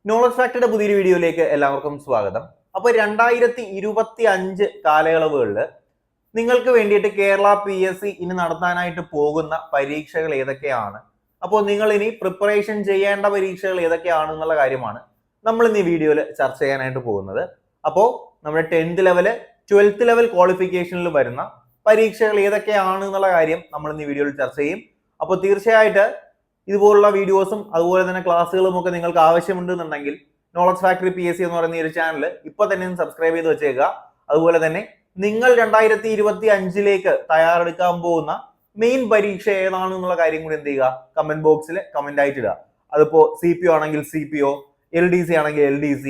Knowledge ഫാക്ടറിയുടെ പുതിയൊരു വീഡിയോയിലേക്ക് എല്ലാവർക്കും സ്വാഗതം. അപ്പോൾ 2025 കാലയളവുകളിൽ നിങ്ങൾക്ക് വേണ്ടിയിട്ട് കേരള PSC ഇനി നടത്താനായിട്ട് പോകുന്ന പരീക്ഷകൾ ഏതൊക്കെയാണ്, അപ്പോൾ നിങ്ങൾ ഇനി പ്രിപ്പറേഷൻ ചെയ്യേണ്ട പരീക്ഷകൾ ഏതൊക്കെയാണെന്നുള്ള കാര്യമാണ് നമ്മൾ ഇന്ന് ഈ വീഡിയോയിൽ ചർച്ച ചെയ്യാനായിട്ട് പോകുന്നത്. അപ്പോൾ നമ്മുടെ 10th ലെവല് 12th ലെവൽ ക്വാളിഫിക്കേഷനിൽ വരുന്ന പരീക്ഷകൾ ഏതൊക്കെയാണ് എന്നുള്ള കാര്യം നമ്മൾ ഇന്ന് ഈ വീഡിയോയിൽ ചർച്ച ചെയ്യും. അപ്പോൾ തീർച്ചയായിട്ടും ഇതുപോലുള്ള വീഡിയോസും അതുപോലെ തന്നെ ക്ലാസ്സുകളും ഒക്കെ നിങ്ങൾക്ക് ആവശ്യമുണ്ടെന്നുണ്ടെങ്കിൽ നോളജ് ഫാക്ടറി PSC എന്ന് പറയുന്ന ഈ ഒരു ചാനൽ ഇപ്പോൾ തന്നെ സബ്സ്ക്രൈബ് ചെയ്ത് വെച്ചേക്കുക. അതുപോലെ തന്നെ നിങ്ങൾ 2025 തയ്യാറെടുക്കാൻ പോകുന്ന മെയിൻ പരീക്ഷ ഏതാണെന്നുള്ള കാര്യം കൂടി എന്ത് ചെയ്യുക, കമന്റ് ബോക്സിൽ കമന്റ് ആയിട്ട് ഇടുക. അതിപ്പോ CPO ആണെങ്കിൽ CPO, LDC ആണെങ്കിൽ LDC,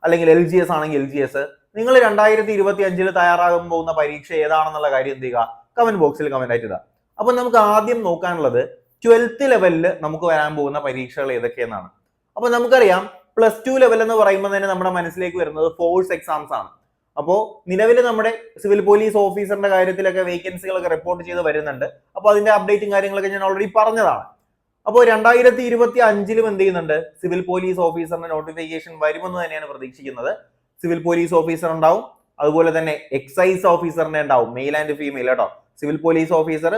അല്ലെങ്കിൽ LGS ആണെങ്കിൽ LGS. നിങ്ങൾ 2025 തയ്യാറാകാൻ പോകുന്ന പരീക്ഷ ഏതാണെന്നുള്ള കാര്യം എന്ത് ചെയ്യുക, കമന്റ് ബോക്സിൽ കമന്റ് ആയിട്ട് ഇടുക. അപ്പൊ നമുക്ക് ആദ്യം നോക്കാനുള്ളത് 12th ലെവലിൽ നമുക്ക് വരാൻ പോകുന്ന പരീക്ഷകൾ ഏതൊക്കെയെന്നാണ്. അപ്പൊ നമുക്കറിയാം +2 ലെവൽ എന്ന് പറയുമ്പോൾ തന്നെ നമ്മുടെ മനസ്സിലേക്ക് വരുന്നത് ഫോഴ്സ് എക്സാംസ് ആണ്. അപ്പോൾ നിലവിൽ നമ്മുടെ സിവിൽ പോലീസ് ഓഫീസറിന്റെ കാര്യത്തിലൊക്കെ വേക്കൻസികളൊക്കെ റിപ്പോർട്ട് ചെയ്ത് വരുന്നുണ്ട്. അപ്പോൾ അതിന്റെ അപ്ഡേറ്റും കാര്യങ്ങളൊക്കെ ഞാൻ ഓൾറെഡി പറഞ്ഞതാണ്. അപ്പോൾ 2025 എന്ത് ചെയ്യുന്നുണ്ട്, സിവിൽ പോലീസ് ഓഫീസറിന്റെ നോട്ടിഫിക്കേഷൻ വരുമെന്ന് തന്നെയാണ് പ്രതീക്ഷിക്കുന്നത്. സിവിൽ പോലീസ് ഓഫീസർ ഉണ്ടാവും, അതുപോലെ തന്നെ എക്സൈസ് ഓഫീസറിന്റെ ഉണ്ടാവും, മെയിൽ ആൻഡ് ഫീമെയിൽ കേട്ടോ. സിവിൽ പോലീസ് ഓഫീസർ,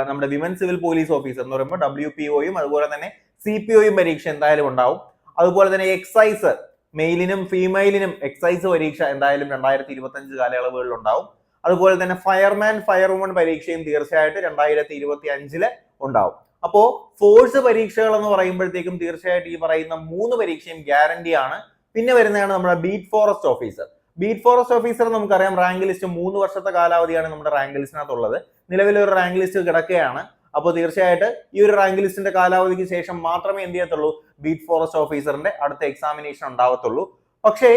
നമ്മുടെ വിമൻ സിവിൽ പോലീസ് ഓഫീസർ എന്ന് പറയുമ്പോൾ WPOയും അതുപോലെ തന്നെ CPOയും പരീക്ഷ എന്തായാലും ഉണ്ടാവും. അതുപോലെ തന്നെ എക്സൈസ്, മെയിലിനും ഫീമെയിലിനും എക്സൈസ് പരീക്ഷ എന്തായാലും 2025 കാലയളവുകളിൽ ഉണ്ടാവും. അതുപോലെ തന്നെ ഫയർമാൻ ഫയർവുമൺ പരീക്ഷയും തീർച്ചയായിട്ടും 2025 ഉണ്ടാവും. അപ്പോ ഫോഴ്സ് പരീക്ഷകൾ എന്ന് പറയുമ്പോഴത്തേക്കും തീർച്ചയായിട്ടും ഈ പറയുന്ന 3 പരീക്ഷയും ഗ്യാരണ്ടി ആണ്. പിന്നെ വരുന്നതാണ് നമ്മുടെ beat forest officer. Beat forest officer നമുക്കറിയാം റാങ്ക് ലിസ്റ്റ് 3 വർഷത്തെ കാലാവധിയാണ് നമ്മുടെ റാങ്ക് ലിസ്റ്റിനകത്തുള്ളത്. നിലവിൽ ഒരു റാങ്ക് ലിസ്റ്റ് കിടക്കുകയാണ്. അപ്പോൾ തീർച്ചയായിട്ടും ഈ ഒരു റാങ്ക് ലിസ്റ്റിന്റെ കാലാവധിക്ക് ശേഷം മാത്രമേ എന്ത് ചെയ്യത്തുള്ളൂ, ബീറ്റ് ഫോറസ്റ്റ് ഓഫീസറിന്റെ അടുത്ത എക്സാമിനേഷൻ ഉണ്ടാവത്തുള്ളൂ. പക്ഷേ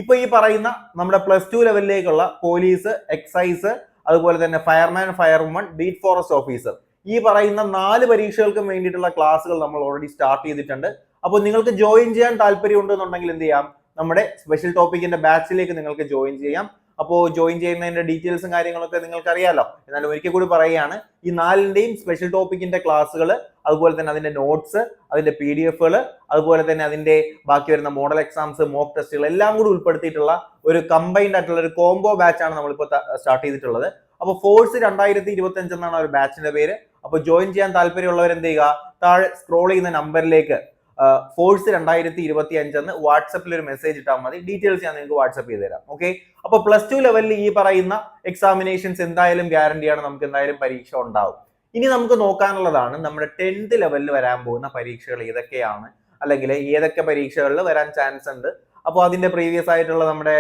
ഇപ്പൊ ഈ പറയുന്ന നമ്മുടെ +2 ലെവലിലേക്കുള്ള പോലീസ്, എക്സൈസ്, അതുപോലെ തന്നെ fireman firewoman, beat forest officer, ഈ പറയുന്ന 4 പരീക്ഷകൾക്കും വേണ്ടിയിട്ടുള്ള ക്ലാസ്സുകൾ നമ്മൾ ഓൾറെഡി സ്റ്റാർട്ട് ചെയ്തിട്ടുണ്ട്. അപ്പോൾ നിങ്ങൾക്ക് ജോയിൻ ചെയ്യാൻ താല്പര്യം ഉണ്ടെന്നുണ്ടെങ്കിൽ എന്ത് ചെയ്യാം, നമ്മുടെ സ്പെഷ്യൽ ടോപ്പിക്കിന്റെ ബാച്ചിലേക്ക് നിങ്ങൾക്ക് ജോയിൻ ചെയ്യാം. അപ്പോൾ ജോയിൻ ചെയ്യുന്നതിന്റെ ഡീറ്റെയിൽസും കാര്യങ്ങളൊക്കെ നിങ്ങൾക്ക് അറിയാലോ. എന്നാലും ഒരിക്കൽ കൂടി പറയുകയാണ്, ഈ 4ന്റെയും സ്പെഷ്യൽ ടോപ്പിക്കിന്റെ ക്ലാസ്സുകൾ, അതുപോലെ തന്നെ അതിന്റെ നോട്ട്സ്, അതിന്റെ PDF-കൾ, അതുപോലെ തന്നെ അതിന്റെ ബാക്കി വരുന്ന മോഡൽ എക്സാംസ്, മോക്ക് ടെസ്റ്റുകൾ എല്ലാം കൂടി ഉൾപ്പെടുത്തിയിട്ടുള്ള ഒരു കമ്പൈൻഡ് ആയിട്ടുള്ള ഒരു കോംബോ ബാച്ചാണ് നമ്മളിപ്പോൾ സ്റ്റാർട്ട് ചെയ്തിട്ടുള്ളത്. അപ്പോൾ ഫോഴ്സ് 2025 എന്നാണ് ഒരു ബാച്ചിന്റെ പേര്. അപ്പോൾ ജോയിൻ ചെയ്യാൻ താല്പര്യമുള്ളവർ എന്ത് ചെയ്യുക, താഴെ സ്ക്രോൾ ചെയ്യുന്ന നമ്പറിലേക്ക് ഫോഴ്സ് 2025 എന്ന് വാട്സപ്പിൽ ഒരു മെസ്സേജ് ഇട്ടാൽ മതി. ഡീറ്റെയിൽസ് ഞാൻ നിങ്ങൾക്ക് വാട്സപ്പ് ചെയ്ത് തരാം. ഓക്കെ. അപ്പോൾ +2 ലെവലിൽ ഈ പറയുന്ന എക്സാമിനേഷൻസ് എന്തായാലും ഗ്യാരണ്ടിയാണ്, നമുക്ക് എന്തായാലും പരീക്ഷ ഉണ്ടാവും. ഇനി നമുക്ക് നോക്കാനുള്ളതാണ് നമ്മുടെ 10th ലെവലിൽ വരാൻ പോകുന്ന പരീക്ഷകൾ ഏതൊക്കെയാണ്, അല്ലെങ്കിൽ ഏതൊക്കെ പരീക്ഷകളിൽ വരാൻ ചാൻസ് ഉണ്ട്. അപ്പോൾ അതിന്റെ പ്രീവിയസ് ആയിട്ടുള്ള നമ്മുടെ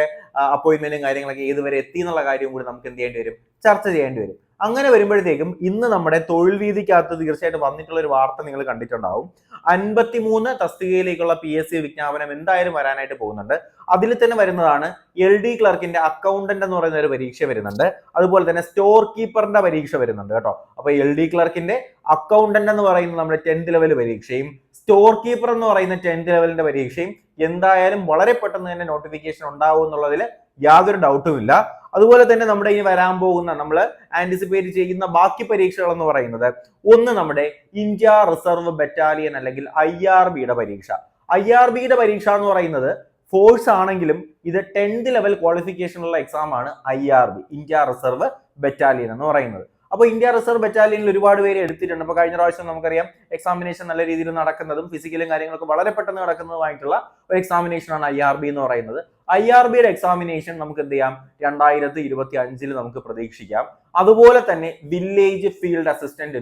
അപ്പോയിന്റ്മെന്റും കാര്യങ്ങളൊക്കെ ഏതുവരെ എത്തി എന്നുള്ള കാര്യം കൂടി നമുക്ക് എന്ത് ചെയ്യേണ്ടി വരും, ചർച്ച ചെയ്യേണ്ടി വരും. അങ്ങനെ വരുമ്പോഴത്തേക്കും ഇന്ന് നമ്മുടെ തൊഴിൽ വീതിക്കകത്ത് തീർച്ചയായിട്ടും വന്നിട്ടുള്ള ഒരു വാർത്ത നിങ്ങൾ കണ്ടിട്ടുണ്ടാവും. 53 തസ്തികയിലേക്കുള്ള PSC വിജ്ഞാപനം എന്തായാലും വരാനായിട്ട് പോകുന്നുണ്ട്. അതിൽ തന്നെ വരുന്നതാണ് LD ക്ലർക്കിന്റെ അക്കൗണ്ടന്റ് എന്ന് പറയുന്ന ഒരു പരീക്ഷ വരുന്നുണ്ട്. അതുപോലെ തന്നെ സ്റ്റോർ കീപ്പറിന്റെ പരീക്ഷ വരുന്നുണ്ട് കേട്ടോ. അപ്പൊ LD ക്ലർക്കിന്റെ അക്കൗണ്ടന്റ് എന്ന് പറയുന്ന നമ്മുടെ 10th ലെവൽ പരീക്ഷയും സ്റ്റോർ കീപ്പർ എന്ന് പറയുന്ന 10th ലെവലിന്റെ പരീക്ഷയും എന്തായാലും വളരെ പെട്ടെന്ന് തന്നെ നോട്ടിഫിക്കേഷൻ ഉണ്ടാവും എന്നുള്ളതിൽ യാതൊരു ഡൗട്ടും ഇല്ല. അതുപോലെ തന്നെ നമ്മുടെ ഇനി വരാൻ പോകുന്ന, നമ്മൾ ആന്റിസിപ്പേറ്റ് ചെയ്യുന്ന ബാക്കി പരീക്ഷകൾ എന്ന് പറയുന്നത്, ഒന്ന് നമ്മുടെ ഇന്ത്യ റിസർവ് ബറ്റാലിയൻ അല്ലെങ്കിൽ IRBയുടെ പരീക്ഷ. IRBയുടെ പരീക്ഷ എന്ന് പറയുന്നത് ഫോഴ്സ് ആണെങ്കിലും ഇത് 10th ലെവൽ ക്വാളിഫിക്കേഷനുള്ള എക്സാം ആണ്. IRB, ഇന്ത്യ റിസർവ് ബറ്റാലിയൻ എന്ന് പറയുന്നത്. അപ്പൊ ഇന്ത്യ റിസർവ് ബറ്റാലിയനിൽ ഒരുപാട് പേര് എടുത്തിട്ടുണ്ട്. അപ്പൊ കഴിഞ്ഞ പ്രാവശ്യം നമുക്കറിയാം എക്സാമിനേഷൻ നല്ല രീതിയിൽ നടക്കുന്നതും ഫിസിക്കലും കാര്യങ്ങളൊക്കെ വളരെ പെട്ടെന്ന് നടക്കുന്നതുമായിട്ടുള്ള ഒരു എക്സാമിനേഷൻ ആണ് IRB എന്ന് പറയുന്നത്. IRBയുടെ എക്സാമിനേഷൻ നമുക്ക് എന്ത് ചെയ്യാം, 2025 നമുക്ക് പ്രതീക്ഷിക്കാം. അതുപോലെ തന്നെ വില്ലേജ് ഫീൽഡ് അസിസ്റ്റന്റ്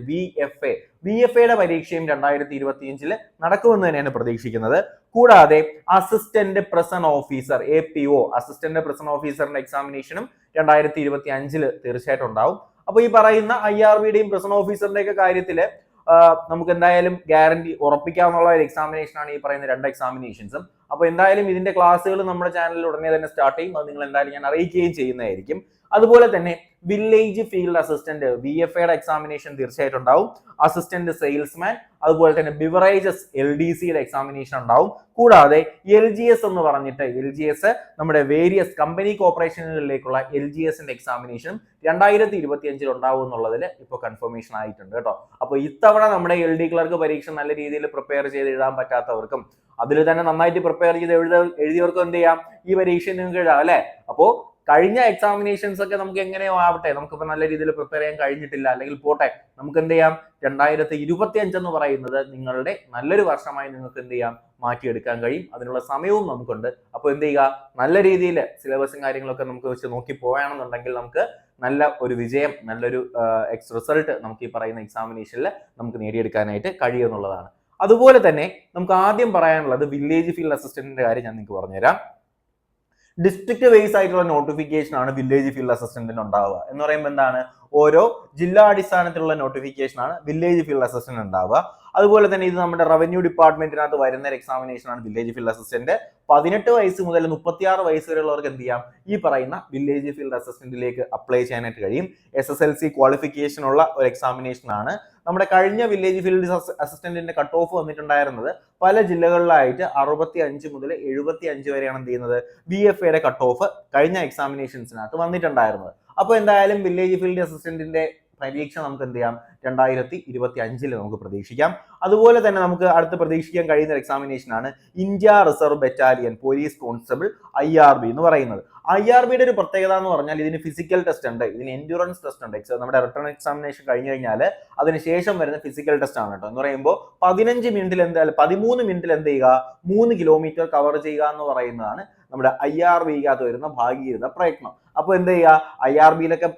VFAയുടെ പരീക്ഷയും 2025 നടക്കുമെന്ന് തന്നെയാണ് പ്രതീക്ഷിക്കുന്നത്. കൂടാതെ assistant prison officer APO, assistant prison ഓഫീസറിന്റെ എക്സാമിനേഷനും 2025 തീർച്ചയായിട്ടും ഉണ്ടാവും. അപ്പൊ ഈ പറയുന്ന IRBയുടെയും പ്രസൺ ഓഫീസറിന്റെ ഒക്കെ കാര്യത്തില് നമുക്ക് എന്തായാലും ഗ്യാരണ്ടി ഉറപ്പിക്കാവുന്ന ഒരു എക്സാമിനേഷൻ ആണ് ഈ പറയുന്ന 2 എക്സാമിനേഷൻസും. അപ്പൊ എന്തായാലും ഇതിന്റെ ക്ലാസ്സുകൾ നമ്മുടെ ചാനലിൽ ഉടനെ തന്നെ സ്റ്റാർട്ട് ചെയ്യും. അത് നിങ്ങൾ എന്തായാലും ഞാൻ അറിയിക്കുകയും ചെയ്യുന്നതായിരിക്കും. അതുപോലെ തന്നെ വില്ലേജ് ഫീൽഡ് അസിസ്റ്റന്റ് VFAയുടെ എക്സാമിനേഷൻ തീർച്ചയായിട്ടും ഉണ്ടാവും. അസിസ്റ്റന്റ് സെയിൽസ്മാൻ, അതുപോലെ തന്നെ ബിവറേജസ് LDCയുടെ എക്സാമിനേഷൻ ഉണ്ടാവും. കൂടാതെ LGS എന്ന് പറഞ്ഞിട്ട്, LGS നമ്മുടെ വേരിയസ് കമ്പനി കോർപ്പറേഷനുകളിലേക്കുള്ള LGSന്റെ എക്സാമിനേഷനും 2025 ഉണ്ടാവും എന്നുള്ളതിൽ ഇപ്പോൾ കൺഫർമേഷൻ ആയിട്ടുണ്ട് കേട്ടോ. അപ്പോൾ ഇത്തവണ നമ്മുടെ LD ക്ലർക്ക് പരീക്ഷ നല്ല രീതിയിൽ പ്രിപ്പയർ ചെയ്ത് എഴുതാൻ പറ്റാത്തവർക്കും, അതിൽ തന്നെ നന്നായിട്ട് പ്രിപ്പയർ ചെയ്ത് എഴുതിയവർക്കും എന്ത് ചെയ്യാം, ഈ പരീക്ഷ നിങ്ങൾക്ക് എഴുതാം അല്ലെ. അപ്പോ കഴിഞ്ഞ എക്സാമിനേഷൻസ് ഒക്കെ നമുക്ക് എങ്ങനെയോ ആവട്ടെ, നമുക്കിപ്പോൾ നല്ല രീതിയിൽ പ്രിപ്പയർ ചെയ്യാൻ കഴിഞ്ഞിട്ടില്ല, അല്ലെങ്കിൽ പോട്ടെ, നമുക്ക് എന്ത് ചെയ്യാം, 2025 എന്ന് പറയുന്നത് നിങ്ങളുടെ നല്ലൊരു വർഷമായി നിങ്ങൾക്ക് എന്ത് ചെയ്യാം, മാറ്റിയെടുക്കാൻ കഴിയും. അതിനുള്ള സമയവും നമുക്കുണ്ട്. അപ്പോൾ എന്ത് ചെയ്യുക, നല്ല രീതിയിൽ സിലബസും കാര്യങ്ങളൊക്കെ നമുക്ക് വെച്ച് നോക്കി പോവുകയാണെന്നുണ്ടെങ്കിൽ നമുക്ക് നല്ല ഒരു വിജയം, നല്ലൊരു റിസൾട്ട് നമുക്ക് ഈ പറയുന്ന എക്സാമിനേഷനിൽ നമുക്ക് നേടിയെടുക്കാനായിട്ട് കഴിയുമെന്നുള്ളതാണ്. അതുപോലെ തന്നെ നമുക്ക് ആദ്യം പറയാനുള്ളത് വില്ലേജ് ഫീൽഡ് അസിസ്റ്റന്റിന്റെ കാര്യം ഞാൻ നിങ്ങൾക്ക് പറഞ്ഞുതരാം. ഡിസ്ട്രിക്ട് വൈസ് ആയിട്ടുള്ള നോട്ടിഫിക്കേഷൻ ആണ് വില്ലേജ് ഫീൽഡ് അസിസ്റ്റന്റിന് ഉണ്ടാവുക. എന്ന് പറയുമ്പോൾ എന്താണ്, ഓരോ ജില്ലാ അടിസ്ഥാനത്തിലുള്ള നോട്ടിഫിക്കേഷൻ ആണ് വില്ലേജ് ഫീൽഡ് അസിസ്റ്റന്റ് ഉണ്ടാവുക. അതുപോലെ തന്നെ ഇത് നമ്മുടെ റവന്യൂ ഡിപ്പാർട്ട്മെന്റിനകത്ത് വരുന്ന ഒരു എക്സാമിനേഷൻ ആണ് വില്ലേജ് ഫീൽഡ് അസിസ്റ്റന്റ്. 18 വയസ്സ് മുതൽ 36 വയസ്സ് വരെയുള്ളവർക്ക് എന്ത് ചെയ്യാം, ഈ പറയുന്ന വില്ലേജ് ഫീൽഡ് അസിസ്റ്റന്റിലേക്ക് അപ്ലൈ ചെയ്യാനായിട്ട് കഴിയും. SSLC ക്വാളിഫിക്കേഷൻ ഉള്ള ഒരു എക്സാമിനേഷൻ ആണ്. നമ്മുടെ കഴിഞ്ഞ വില്ലേജ് ഫീൽഡ് അസിസ്റ്റന്റിന്റെ കട്ട് ഓഫ് വന്നിട്ടുണ്ടായിരുന്നത് പല ജില്ലകളിലായിട്ട് 65 മുതൽ 75 വരെയാണ് എന്ത് ചെയ്യുന്നത്, BFAയുടെ കട്ട് ഓഫ് കഴിഞ്ഞ എക്സാമിനേഷൻസിനകത്ത് വന്നിട്ടുണ്ടായിരുന്നത്. അപ്പോൾ എന്തായാലും വില്ലേജ് ഫീൽഡ് അസിസ്റ്റന്റിന്റെ പരീക്ഷ നമുക്ക് എന്ത് ചെയ്യാം, 2025 നമുക്ക് പ്രതീക്ഷിക്കാം. അതുപോലെ തന്നെ നമുക്ക് അടുത്ത് പ്രതീക്ഷിക്കാൻ കഴിയുന്ന എക്സാമിനേഷൻ ആണ് India reserve battalion police constable IRB എന്ന് പറയുന്നത്. IRBയുടെ ഒരു പ്രത്യേകത എന്ന് പറഞ്ഞാൽ ഇതിന് ഫിസിക്കൽ ടെസ്റ്റ് ഉണ്ട്, ഇതിന് എൻഡ്യൂറൻസ് ടെസ്റ്റ് ഉണ്ട്. നമ്മുടെ റിട്ടേൺ എക്സാമിനേഷൻ കഴിഞ്ഞു കഴിഞ്ഞാൽ അതിനുശേഷം വരുന്ന ഫിസിക്കൽ ടെസ്റ്റ് ആണ് കേട്ടോ. എന്ന് പറയുമ്പോൾ 15 മിനിറ്റിൽ എന്തായാലും 13 മിനിറ്റിൽ എന്ത് ചെയ്യുക, 3 കിലോമീറ്റർ കവർ ചെയ്യുക എന്ന് പറയുന്നതാണ് നമ്മുടെ IRBക്കകത്ത് വരുന്ന ഭാഗീരഥ പ്രയത്നം. അപ്പൊ എന്ത് ചെയ്യുക, IRBയിലൊക്കെ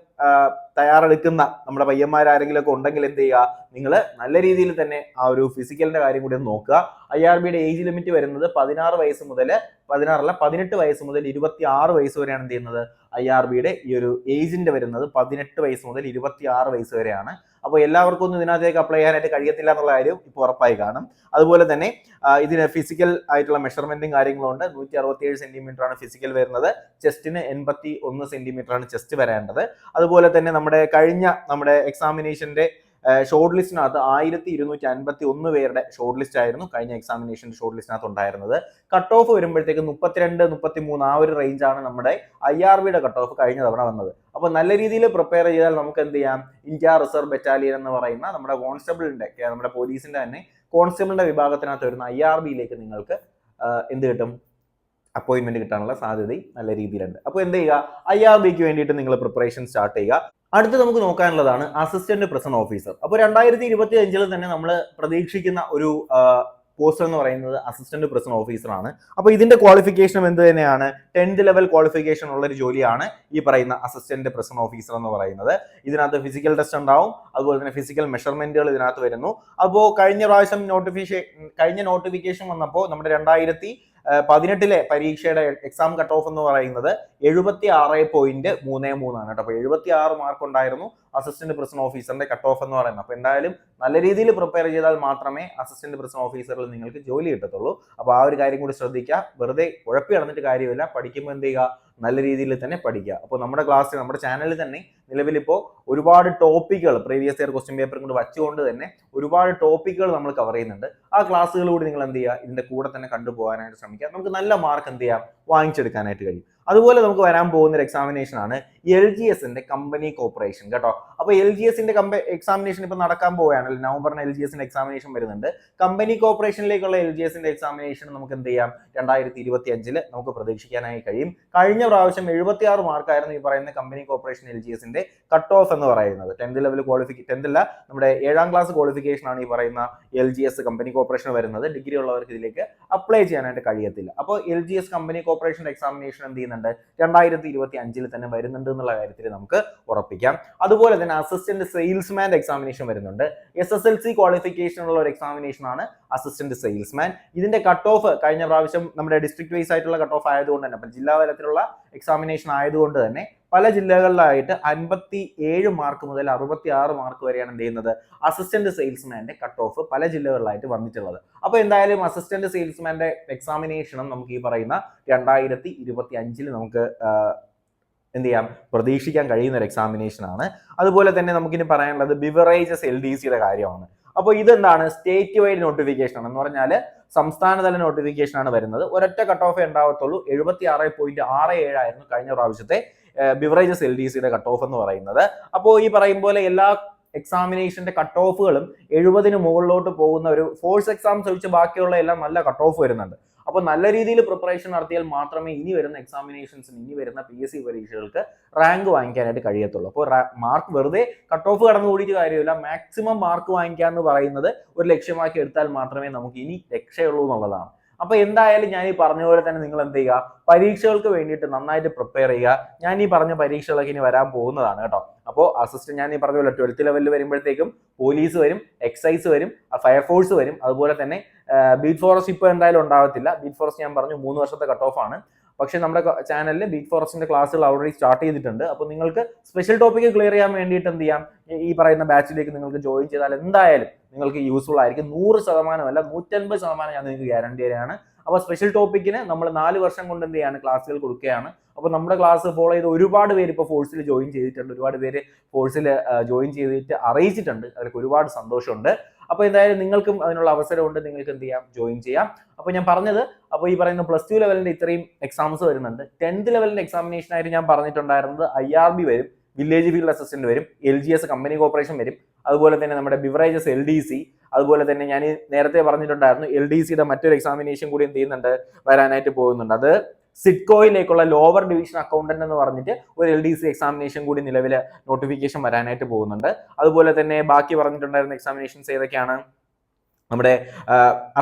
തയ്യാറെടുക്കുന്ന നമ്മുടെ പയ്യന്മാരാരെങ്കിലും ഒക്കെ ഉണ്ടെങ്കിൽ എന്ത് ചെയ്യുക, നിങ്ങൾ നല്ല രീതിയിൽ തന്നെ ആ ഒരു ഫിസിക്കലിന്റെ കാര്യം കൂടി ഒന്ന് നോക്കുക. IRBയുടെ ഏജ് ലിമിറ്റ് വരുന്നത് 18 വയസ്സ് മുതൽ 26 വയസ്സ് വരെയാണ് എന്ത് ചെയ്യുന്നത്, IRBയുടെ ഈ ഒരു ഏജിന്റെ വരുന്നത് 18 വയസ്സ് മുതൽ 26 വയസ്സ് വരെയാണ്. അപ്പോൾ എല്ലാവർക്കും ഒന്നും ഇതിനകത്തേക്ക് അപ്ലൈ ചെയ്യാനായിട്ട് കഴിയത്തില്ല എന്നുള്ള കാര്യം ഇപ്പോൾ ഉറപ്പായി കാണും. അതുപോലെ തന്നെ ഇതിന് ഫിസിക്കൽ ആയിട്ടുള്ള മെഷർമെന്റും കാര്യങ്ങളും ഉണ്ട്. 167 സെന്റിമീറ്റർ ആണ് ഫിസിക്കൽ വരുന്നത്. ചെസ്റ്റിന് 81 സെന്റിമീറ്റർ ആണ് ചെസ്റ്റ് വരേണ്ടത്. അതുപോലെ തന്നെ നമ്മുടെ എക്സാമിനേഷന്റെ ഷോർട്ട് ലിസ്റ്റിനകത്ത് 1251 പേരുടെ ഷോർട്ട് ലിസ്റ്റ് ആയിരുന്നു കഴിഞ്ഞ എക്സാമിനേഷൻ ഷോർട്ട് ലിസ്റ്റിനകത്ത് ഉണ്ടായിരുന്നത്. കട്ട് ഓഫ് വരുമ്പോഴത്തേക്ക് 32-33 ആ ഒരു റേഞ്ചാണ് നമ്മുടെ IRBയുടെ കട്ട് ഓഫ് കഴിഞ്ഞ തവണ വന്നത്. അപ്പോൾ നല്ല രീതിയിൽ പ്രിപ്പയർ ചെയ്താൽ നമുക്ക് എന്ത് ചെയ്യാം, ഇന്ത്യ റിസർവ് ബറ്റാലിയൻ എന്ന് പറയുന്ന നമ്മുടെ കോൺസ്റ്റബിളിന്റെ, നമ്മുടെ പോലീസിന്റെ തന്നെ കോൺസ്റ്റബിളിന്റെ വിഭാഗത്തിനകത്ത് വരുന്ന IRBയിലേക്ക് നിങ്ങൾക്ക് എന്ത് കിട്ടും, അപ്പോയിന്റ്മെന്റ് കിട്ടാനുള്ള സാധ്യത നല്ല രീതിയിലുണ്ട്. അപ്പോൾ എന്ത് ചെയ്യുക, IRBക്ക് വേണ്ടിയിട്ട് നിങ്ങൾ പ്രിപ്പറേഷൻ സ്റ്റാർട്ട് ചെയ്യുക. അടുത്ത് നമുക്ക് നോക്കാനുള്ളതാണ് അസിസ്റ്റന്റ് പ്രിസൺ ഓഫീസർ. അപ്പോൾ 2025 തന്നെ നമ്മൾ പ്രതീക്ഷിക്കുന്ന ഒരു പോസ്റ്റ് എന്ന് പറയുന്നത് അസിസ്റ്റന്റ് പ്രിസൺ ഓഫീസർ ആണ്. അപ്പോൾ ഇതിന്റെ ക്വാളിഫിക്കേഷനും എന്ത് തന്നെയാണ്, 10th ലെവൽ ക്വാളിഫിക്കേഷൻ ഉള്ള ഒരു ജോലിയാണ് ഈ പറയുന്ന അസിസ്റ്റന്റ് പ്രിസൺ ഓഫീസർ എന്ന് പറയുന്നത്. ഇതിനകത്ത് ഫിസിക്കൽ ടെസ്റ്റ് ഉണ്ടാവും, അതുപോലെ തന്നെ ഫിസിക്കൽ മെഷർമെന്റുകൾ ഇതിനകത്ത് വരുന്നു. അപ്പോൾ കഴിഞ്ഞ പ്രാവശ്യം നോട്ടിഫിക്കേഷൻ വന്നപ്പോൾ നമ്മുടെ 2018 പരീക്ഷയുടെ എക്സാം കട്ട് ഓഫ് എന്ന് പറയുന്നത് 76.33 ആണ് കേട്ടോ. അപ്പോൾ 76 മാർക്ക് ഉണ്ടായിരുന്നു അസിസ്റ്റന്റ് പ്രിസൺ ഓഫീസറിന്റെ കട്ട് ഓഫ് എന്ന് പറയുന്നത്. അപ്പോൾ എന്തായാലും നല്ല രീതിയിൽ പ്രിപ്പയർ ചെയ്താൽ മാത്രമേ അസിസ്റ്റന്റ് പ്രിസൺ ഓഫീസറിൽ നിങ്ങൾക്ക് ജോലി കിട്ടത്തുള്ളൂ. അപ്പോൾ ആ ഒരു കാര്യം കൂടി ശ്രദ്ധിക്കുക. വെറുതെ ഉഴപ്പി നടന്നിട്ട് കാര്യമില്ല. പഠിക്കുമ്പോൾ എന്ത് ചെയ്യുക, നല്ല രീതിയിൽ തന്നെ പഠിക്കുക. അപ്പോൾ നമ്മുടെ ക്ലാസ്സിൽ, നമ്മുടെ ചാനലിൽ തന്നെ നിലവിലിപ്പോൾ ഒരുപാട് ടോപ്പിക്കുകൾ പ്രീവിയസ് ഇയർ ക്വസ്റ്റ്യൻ പേപ്പറും കൊണ്ട് വച്ചുകൊണ്ട് തന്നെ ഒരുപാട് ടോപ്പിക്കുകൾ നമ്മൾ കവർ ചെയ്യുന്നുണ്ട്. ആ ക്ലാസ്സുകൾ കൂടി നിങ്ങൾ എന്ത് ചെയ്യുക, ഇതിന്റെ കൂടെ തന്നെ കണ്ടുപോകാനായിട്ട് ശ്രമിക്കുക. നമുക്ക് നല്ല മാർക്ക് എന്ത് ചെയ്യാം, വാങ്ങിച്ചെടുക്കാനായിട്ട് കഴിയും. അതുപോലെ നമുക്ക് വരാൻ പോകുന്ന ഒരു എക്സാമിനേഷൻ ആണ് LGSന്റെ കമ്പനി കോർപ്പറേഷൻ കേട്ടോ. അപ്പോൾ LGSന്റെ എക്സാമിനേഷൻ ഇപ്പൊ നടക്കാൻ പോവുകയാണല്ലോ. നവംബറിന് LGSന്റെ എക്സാമിനേഷൻ വരുന്നുണ്ട്. കമ്പനി കോർപ്പറേഷനിലേക്കുള്ള LGSന്റെ എക്സാമിനേഷൻ നമുക്ക് എന്ത് ചെയ്യാം, 2025 നമുക്ക് പ്രതീക്ഷിക്കാനായി കഴിയും. കഴിഞ്ഞ പ്രാവശ്യം 76 മാർക്കായിരുന്നു ഈ പറയുന്ന കമ്പനി കോർപ്പറേഷൻ LGSന്റെ കട്ട് ഓഫ് എന്ന് പറയുന്നത്. 10th ലെവൽ നമ്മുടെ 7ാം ക്ലാസ് ക്വാളിഫിക്കേഷൻ ആണ് ഈ പറയുന്ന LGS കമ്പനി കോർപ്പറേഷൻ വരുന്നത്. ഡിഗ്രി ഉള്ളവർക്ക് ഇതിലേക്ക് അപ്ലൈ ചെയ്യാനായിട്ട് കഴിയത്തില്ല. അപ്പോൾ LGS കമ്പനി കോർപ്പറേഷൻ എക്സാമിനേഷൻ എന്ത് ചെയ്യുന്നുണ്ട്, 2025 തന്നെ വരുന്നുണ്ട് എന്നുള്ള കാര്യത്തിൽ നമുക്ക് ഉറപ്പിക്കാം. അതുപോലെ തന്നെ അസിസ്റ്റന്റ് സെയിൽസ്മാന്റെ എക്സാമിനേഷൻ വരുന്നുണ്ട്. SSLC ക്വാളിഫിക്കേഷൻ ഉള്ള ഒരു എക്സാമിനേഷൻ ആണ് അസിസ്റ്റന്റ് സെയിൽസ്മാൻ. ഇതിന്റെ കട്ട് ഓഫ് കഴിഞ്ഞ പ്രാവശ്യം നമ്മുടെ ഡിസ്ട്രിക്ട് വൈസ് ആയിട്ടുള്ള കട്ട് ഓഫ് ആയതുകൊണ്ട് തന്നെ, അപ്പം ജില്ലാ തലത്തിലുള്ള എക്സാമിനേഷൻ ആയതുകൊണ്ട് തന്നെ പല ജില്ലകളിലായിട്ട് 57 മാർക്ക് മുതൽ 66 മാർക്ക് വരെയാണ് എന്ത് ചെയ്യുന്നത്, അസിസ്റ്റന്റ് സെയിൽസ്മാന്റെ കട്ട് ഓഫ് പല ജില്ലകളിലായിട്ട് വന്നിട്ടുള്ളത്. അപ്പോൾ എന്തായാലും അസിസ്റ്റന്റ് സെയിൽസ്മാന്റെ എക്സാമിനേഷനും നമുക്ക് ഈ പറയുന്ന 2025 നമുക്ക് എന്ത് ചെയ്യാം, പ്രതീക്ഷിക്കാൻ കഴിയുന്ന ഒരു എക്സാമിനേഷൻ ആണ്. അതുപോലെ തന്നെ നമുക്കിനി പറയാനുള്ളത് ബിവറേജസ് LDCയുടെ കാര്യമാണ്. അപ്പോൾ ഇതെന്താണ്, സ്റ്റേറ്റ് വൈഡ് നോട്ടിഫിക്കേഷൻ ആണ്. എന്ന് പറഞ്ഞാൽ സംസ്ഥാനതല നോട്ടിഫിക്കേഷൻ ആണ് വരുന്നത്. ഒരൊറ്റ കട്ട് ഓഫ് ഉണ്ടാവത്തുള്ളൂ. 76.67 ആയിരുന്നു കഴിഞ്ഞ പ്രാവശ്യത്തെ ബിവറേജസ് LDCയുടെ കട്ട് ഓഫ് എന്ന് പറയുന്നത്. അപ്പോൾ ഈ പറയും പോലെ എല്ലാ എക്സാമിനേഷന്റെ കട്ട് ഓഫുകളും 70 മുകളിലോട്ട് പോകുന്ന ഒരു ഫോഴ്സ് എക്സാംസ് ഒഴിച്ച് ബാക്കിയുള്ള എല്ലാം നല്ല കട്ട് ഓഫ് വരുന്നുണ്ട്. അപ്പോൾ നല്ല രീതിയിൽ പ്രിപ്പറേഷൻ നടത്തിയാൽ മാത്രമേ ഇനി വരുന്ന എക്സാമിനേഷൻസിന്, ഇനി വരുന്ന PSC പരീക്ഷകൾക്ക് റാങ്ക് വാങ്ങിക്കാനായിട്ട് കഴിയത്തുള്ളൂ. അപ്പോൾ മാർക്ക് വെറുതെ കട്ട് ഓഫ് കടന്നു കൂടിയിട്ട് കാര്യമില്ല. മാക്സിമം മാർക്ക് വാങ്ങിക്കുക എന്ന് പറയുന്നത് ഒരു ലക്ഷ്യമാക്കി എടുത്താൽ മാത്രമേ നമുക്ക് ഇനി രക്ഷയുള്ളൂ എന്നുള്ളതാണ്. അപ്പൊ എന്തായാലും ഞാൻ ഈ പറഞ്ഞ പോലെ തന്നെ നിങ്ങൾ എന്ത് ചെയ്യുക, പരീക്ഷകൾക്ക് വേണ്ടിയിട്ട് നന്നായിട്ട് പ്രിപ്പയർ ചെയ്യുക. ഞാൻ ഈ പറഞ്ഞ പരീക്ഷകളൊക്കെ ഇനി വരാൻ പോകുന്നതാണ് കേട്ടോ. അപ്പോൾ അസിസ്റ്റന്റ് ഞാൻ ഈ പറഞ്ഞ പോലെ 12th ലെവലിൽ വരുമ്പോഴത്തേക്കും പോലീസ് വരും, എക്സൈസ് വരും, ഫയർഫോഴ്സ് വരും, അതുപോലെ തന്നെ ബീറ്റ് ഫോറസ്റ്റ് ഇപ്പോൾ എന്തായാലും ഉണ്ടാവത്തില്ല. ബീറ്റ് ഫോറസ്റ്റ് ഞാൻ പറഞ്ഞു 3 വർഷത്തെ കട്ട് ഓഫ് ആണ്. പക്ഷേ നമ്മുടെ ചാനലിൽ ബീറ്റ് ഫോറസ്റ്റിന്റെ ക്ലാസ്സുകൾ ഓൾറെഡി സ്റ്റാർട്ട് ചെയ്തിട്ടുണ്ട്. അപ്പോൾ നിങ്ങൾക്ക് സ്പെഷ്യൽ ടോപ്പിക് ക്ലിയർ ചെയ്യാൻ വേണ്ടിയിട്ട് എന്ത് ചെയ്യാം, ഈ പറയുന്ന ബാച്ചിലേക്ക് നിങ്ങൾക്ക് ജോയിൻ ചെയ്താൽ എന്തായാലും നിങ്ങൾക്ക് യൂസ്ഫുൾ ആയിരിക്കും. 100% അല്ല 150% ഞാൻ നിങ്ങൾക്ക് ഗ്യാരണ്ടി തരാണ്. അപ്പോൾ സ്പെഷ്യൽ ടോപ്പിക്കിന് നമ്മൾ 4 വർഷം കൊണ്ട് എന്ത് ചെയ്യാണ്, ക്ലാസ്സുകൾ കൊടുക്കുകയാണ്. അപ്പോൾ നമ്മുടെ ക്ലാസ് ഫോളോ ചെയ്ത് ഒരുപാട് പേര് ഇപ്പോൾ ഫോഴ്സിൽ ജോയിൻ ചെയ്തിട്ടുണ്ട്, ഒരുപാട് പേര് ഫോഴ്സിൽ ജോയിൻ ചെയ്തിട്ട് അറിയിച്ചിട്ടുണ്ട്. അതിലേക്ക് ഒരുപാട് സന്തോഷമുണ്ട്. അപ്പോൾ എന്തായാലും നിങ്ങൾക്കും അതിനുള്ള അവസരമുണ്ട്, നിങ്ങൾക്ക് എന്ത് ചെയ്യാം, ജോയിൻ ചെയ്യാം. അപ്പോൾ ഞാൻ പറഞ്ഞത്, അപ്പോൾ ഈ പറയുന്ന +2 ലെവലിന്റെ ഇത്രയും എക്സാംസ് വരുന്നുണ്ട്. 10th ലെവലിന്റെ എക്സാമിനേഷൻ ആയിട്ട് ഞാൻ പറഞ്ഞിട്ടുണ്ടായിരുന്നത് IRB വരും, വില്ലേജ് ഫീൽഡ് അസിസ്റ്റന്റ് വരും, LGS കമ്പനി കോർപ്പറേഷൻ വരും, അതുപോലെ തന്നെ നമ്മുടെ ബിവറേജസ് LDC, അതുപോലെ തന്നെ ഞാൻ നേരത്തെ പറഞ്ഞിട്ടുണ്ടായിരുന്നു LDCയുടെ മറ്റൊരു എക്സാമിനേഷൻ കൂടി എന്ത് ചെയ്യുന്നുണ്ട്, വരാനായിട്ട് പോകുന്നുണ്ട്. അത് സിഡ്കോയിലേക്കുള്ള ലോവർ ഡിവിഷൻ അക്കൗണ്ടന്റ് എന്ന് പറഞ്ഞിട്ട് ഒരു LDC എക്സാമിനേഷൻ കൂടി നിലവിൽ നോട്ടിഫിക്കേഷൻ വരാനായിട്ട് പോകുന്നുണ്ട്. അതുപോലെ തന്നെ ബാക്കി പറഞ്ഞിട്ടുണ്ടായിരുന്ന എക്സാമിനേഷൻസ് ഏതൊക്കെയാണ്, നമ്മുടെ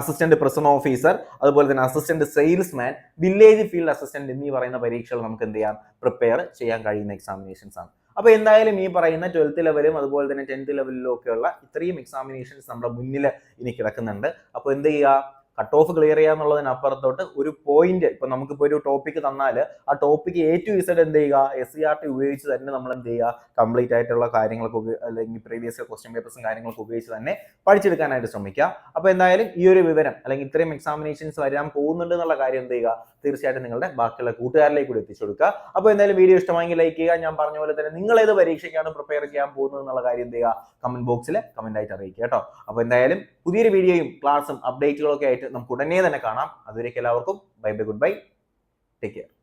അസിസ്റ്റന്റ് പ്രിസൺ ഓഫീസർ, അതുപോലെ തന്നെ assistant salesman, village field assistant എന്നീ പറയുന്ന പരീക്ഷകൾ നമുക്ക് എന്ത് ചെയ്യാം, പ്രിപ്പയർ ചെയ്യാൻ കഴിയുന്ന എക്സാമിനേഷൻസ് ആണ്. അപ്പോൾ എന്തായാലും ഈ പറയുന്ന 12th ലെവലും അതുപോലെ തന്നെ 10th ലെവലിലും ഒക്കെയുള്ള ഇത്രയും എക്സാമിനേഷൻസ് നമ്മുടെ മുന്നിൽ ഇനി കിടക്കുന്നുണ്ട്. അപ്പോൾ എന്ത് ചെയ്യുക, കട്ട് ഓഫ് ക്ലിയർ ചെയ്യുക എന്നുള്ളതിനപ്പുറത്തോട്ട് ഒരു പോയിന്റ്, ഇപ്പൊ നമുക്കിപ്പോൾ ഒരു ടോപ്പിക് തന്നാൽ ആ ടോപ്പിക്ക് A to Z എന്ത് ചെയ്യുക, SCRT ഉപയോഗിച്ച് തന്നെ നമ്മൾ എന്ത് ചെയ്യുക, കംപ്ലീറ്റ് ആയിട്ടുള്ള കാര്യങ്ങളൊക്കെ അല്ലെങ്കിൽ പ്രീവിയസ് ക്വസ്റ്റ്യൻ പേപ്പേഴ്സും കാര്യങ്ങളൊക്കെ ഉപയോഗിച്ച് തന്നെ പഠിച്ചെടുക്കാനായിട്ട് ശ്രമിക്കുക. അപ്പോൾ എന്തായാലും ഈ ഒരു വിവരം അല്ലെങ്കിൽ ഇത്രയും എക്സാമിനേഷൻസ് വരാൻ പോകുന്നുണ്ട് എന്നുള്ള കാര്യം എന്ത് ചെയ്യുക, തീർച്ചയായിട്ടും നിങ്ങളുടെ ബാക്കിയുള്ള കൂട്ടുകാരിലേക്ക് കൂടി എത്തിച്ചു കൊടുക്കുക. അപ്പോൾ എന്തായാലും വീഡിയോ ഇഷ്ടമായെങ്കിൽ ലൈക്ക് ചെയ്യുക. ഞാൻ പറഞ്ഞ പോലെ തന്നെ നിങ്ങൾ ഏത് പരീക്ഷയ്ക്കാണ് പ്രിപ്പയർ ചെയ്യാൻ പോകുന്നത് എന്നുള്ള കാര്യം എന്ത് ചെയ്യുക, കമന്റ് ബോക്സിൽ കമന്റ് ആയിട്ട് അറിയിക്കുക കേട്ടോ. അപ്പോൾ എന്തായാലും പുതിയൊരു വീഡിയോയും ക്ലാസ്സും അപ്ഡേറ്റുകളൊക്കെ ആയിട്ട് നമുക്ക് ഉടനെ തന്നെ കാണാം. അതുവരേക്കും എല്ലാവർക്കും bye bye, good bye, take care.